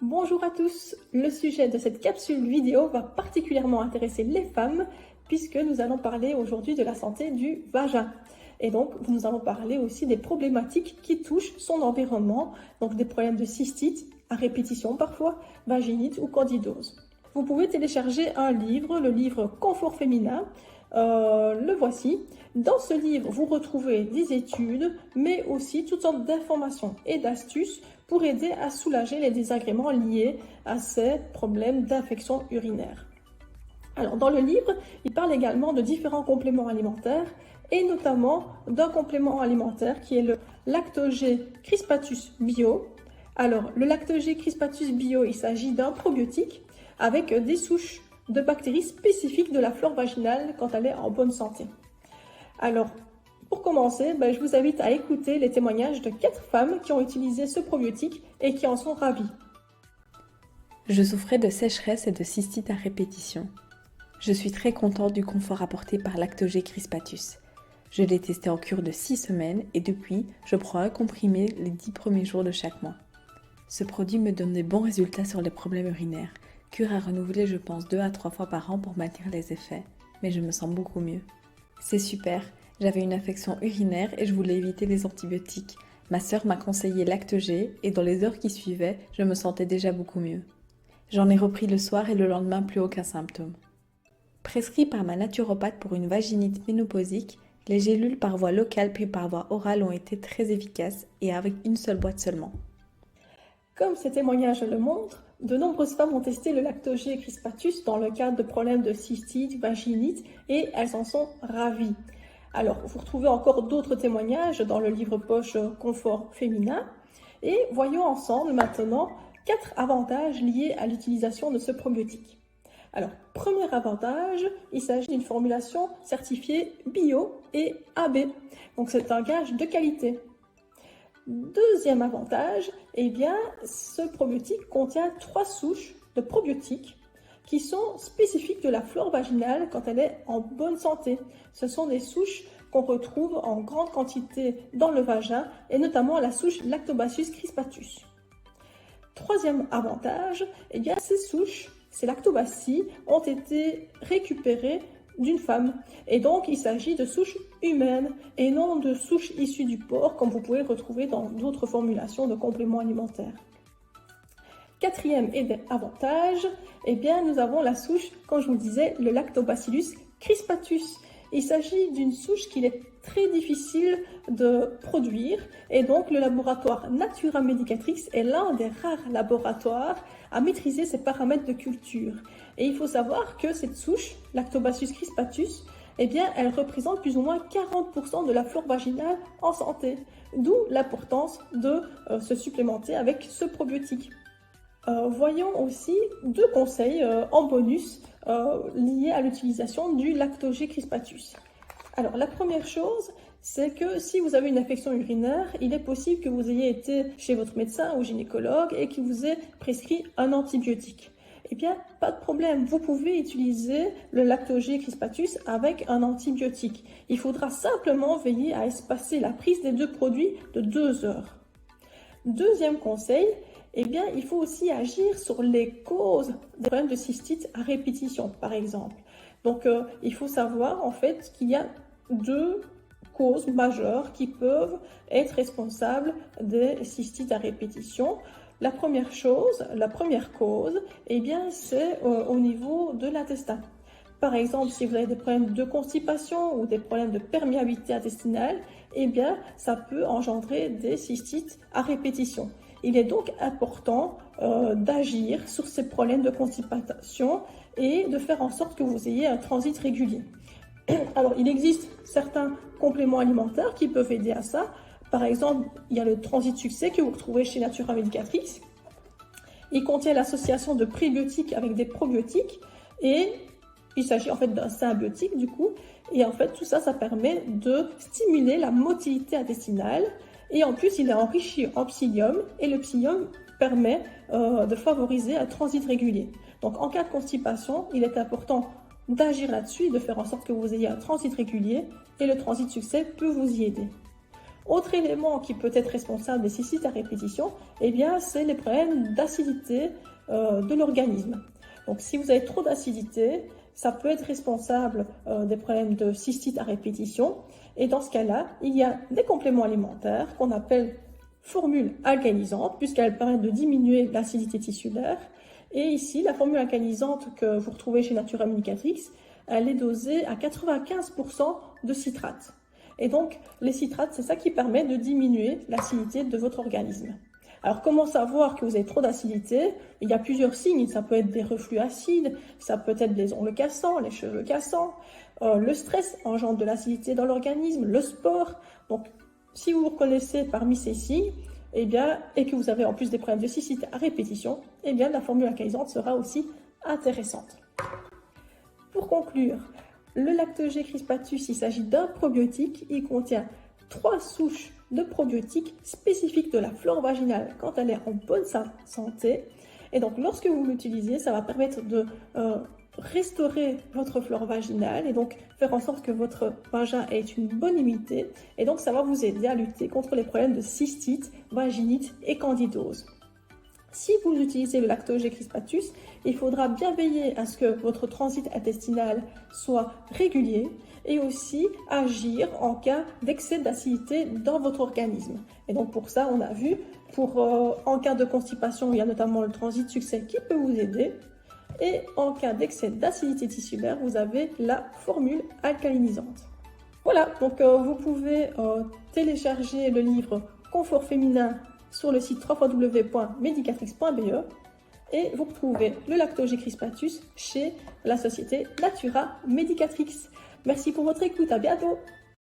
Bonjour à tous, le sujet de cette capsule vidéo va particulièrement intéresser les femmes puisque nous allons parler aujourd'hui de la santé du vagin. Et donc nous allons parler aussi des problématiques qui touchent son environnement, donc des problèmes de cystite, à répétition parfois, vaginite ou candidose. Vous pouvez télécharger un livre, le livre Confort féminin, le voici. Dans ce livre, vous retrouvez des études, mais aussi toutes sortes d'informations et d'astuces pour aider à soulager les désagréments liés à ces problèmes d'infection urinaire. Alors, dans le livre, il parle également de différents compléments alimentaires et notamment d'un complément alimentaire qui est le Lacto-G Crispatus Bio. Alors, le Lacto-G Crispatus Bio, il s'agit d'un probiotique avec des souches de bactéries spécifiques de la flore vaginale quand elle est en bonne santé. Alors, pour commencer, je vous invite à écouter les témoignages de 4 femmes qui ont utilisé ce probiotique et qui en sont ravies. Je souffrais de sécheresse et de cystite à répétition. Je suis très contente du confort apporté par Lacto-G Crispatus. Je l'ai testé en cure de 6 semaines et depuis, je prends un comprimé les 10 premiers jours de chaque mois. Ce produit me donne de bons résultats sur les problèmes urinaires. Cure à renouveler, je pense 2 à 3 fois par an pour maintenir les effets, mais je me sens beaucoup mieux. C'est super, j'avais une infection urinaire et je voulais éviter les antibiotiques. Ma sœur m'a conseillé Lacto-G et dans les heures qui suivaient, je me sentais déjà beaucoup mieux. J'en ai repris le soir et le lendemain plus aucun symptôme. Prescrit par ma naturopathe pour une vaginite ménopausique, les gélules par voie locale puis par voie orale ont été très efficaces et avec une seule boîte seulement. Comme ces témoignages le montrent, de nombreuses femmes ont testé le Lacto-G Crispatus dans le cadre de problèmes de cystite, vaginite et elles en sont ravies. Alors, vous retrouvez encore d'autres témoignages dans le livre poche Confort féminin et voyons ensemble maintenant 4 avantages liés à l'utilisation de ce probiotique. Alors, premier avantage, il s'agit d'une formulation certifiée bio et AB, donc c'est un gage de qualité. Deuxième avantage, ce probiotique contient 3 souches de probiotiques qui sont spécifiques de la flore vaginale quand elle est en bonne santé. Ce sont des souches qu'on retrouve en grande quantité dans le vagin et notamment la souche Lactobacillus crispatus. Troisième avantage, ces souches, ces lactobacilles, ont été récupérées d'une femme. Et donc, il s'agit de souches humaines et non de souches issues du porc, comme vous pouvez retrouver dans d'autres formulations de compléments alimentaires. Quatrième avantage, nous avons la souche, comme je vous le disais, le Lactobacillus crispatus. Il s'agit d'une souche qu'il est très difficile de produire et donc le laboratoire Natura Medicatrix est l'un des rares laboratoires à maîtriser ces paramètres de culture. Et il faut savoir que cette souche, Lactobacillus crispatus, elle représente plus ou moins 40% de la flore vaginale en santé, d'où l'importance de se supplémenter avec ce probiotique. Voyons aussi 2 conseils en bonus liés à l'utilisation du Lacto-G Crispatus. Alors, la première chose, c'est que si vous avez une infection urinaire, il est possible que vous ayez été chez votre médecin ou gynécologue et qu'il vous ait prescrit un antibiotique. Pas de problème, vous pouvez utiliser le Lacto-G Crispatus avec un antibiotique. Il faudra simplement veiller à espacer la prise des 2 produits de 2 heures. Deuxième conseil, il faut aussi agir sur les causes des problèmes de cystite à répétition, par exemple. Donc, il faut savoir en fait qu'il y a 2 causes majeures qui peuvent être responsables des cystites à répétition. La première cause, c'est au niveau de l'intestin. Par exemple, si vous avez des problèmes de constipation ou des problèmes de perméabilité intestinale, ça peut engendrer des cystites à répétition. Il est donc important d'agir sur ces problèmes de constipation et de faire en sorte que vous ayez un transit régulier. Alors, il existe certains compléments alimentaires qui peuvent aider à ça. Par exemple, il y a le transit succès que vous retrouvez chez Natura Medicatrix. Il contient l'association de prébiotiques avec des probiotiques et il s'agit en fait d'un symbiotique du coup. Et en fait, tout ça, ça permet de stimuler la motilité intestinale. Et en plus, il est enrichi en psyllium et le psyllium permet de favoriser un transit régulier. Donc, en cas de constipation, il est important d'agir là-dessus et de faire en sorte que vous ayez un transit régulier et le transit succès peut vous y aider. Autre élément qui peut être responsable des cystites à répétition, eh bien, c'est les problèmes d'acidité de l'organisme. Donc, si vous avez trop d'acidité, ça peut être responsable des problèmes de cystite à répétition. Et dans ce cas-là, il y a des compléments alimentaires qu'on appelle formules alcalisantes, puisqu'elles permettent de diminuer l'acidité tissulaire. Et ici, la formule alcalisante que vous retrouvez chez Natura Medicatrix, elle est dosée à 95% de citrate. Et donc, les citrates, c'est ça qui permet de diminuer l'acidité de votre organisme. Alors, comment savoir que vous avez trop d'acidité? Il y a plusieurs signes. Ça peut être des reflux acides, ça peut être des ongles cassants, les cheveux cassants. Le stress engendre de l'acidité dans l'organisme, le sport. Donc, si vous vous reconnaissez parmi ces signes, eh bien, et que vous avez en plus des problèmes de cystite à répétition, eh bien, la formule alcalisante sera aussi intéressante. Pour conclure, le Lactogé crispatus, il s'agit d'un probiotique. Il contient 3 souches de probiotiques spécifiques de la flore vaginale quand elle est en bonne santé. Et donc, lorsque vous l'utilisez, ça va permettre de restaurer votre flore vaginale et donc faire en sorte que votre vagin ait une bonne immunité. Et donc, ça va vous aider à lutter contre les problèmes de cystite, vaginite et candidose. Si vous utilisez le Lactogé crispatus, il faudra bien veiller à ce que votre transit intestinal soit régulier et aussi agir en cas d'excès d'acidité dans votre organisme. Et donc pour ça, on a vu, en cas de constipation, il y a notamment le transit succès qui peut vous aider. Et en cas d'excès d'acidité tissulaire, vous avez la formule alcalinisante. Voilà, donc vous pouvez télécharger le livre Confort féminin sur le site www.medicatrix.be et vous retrouvez le Lactogé crispatus chez la société Natura Medicatrix. Merci pour votre écoute, à bientôt!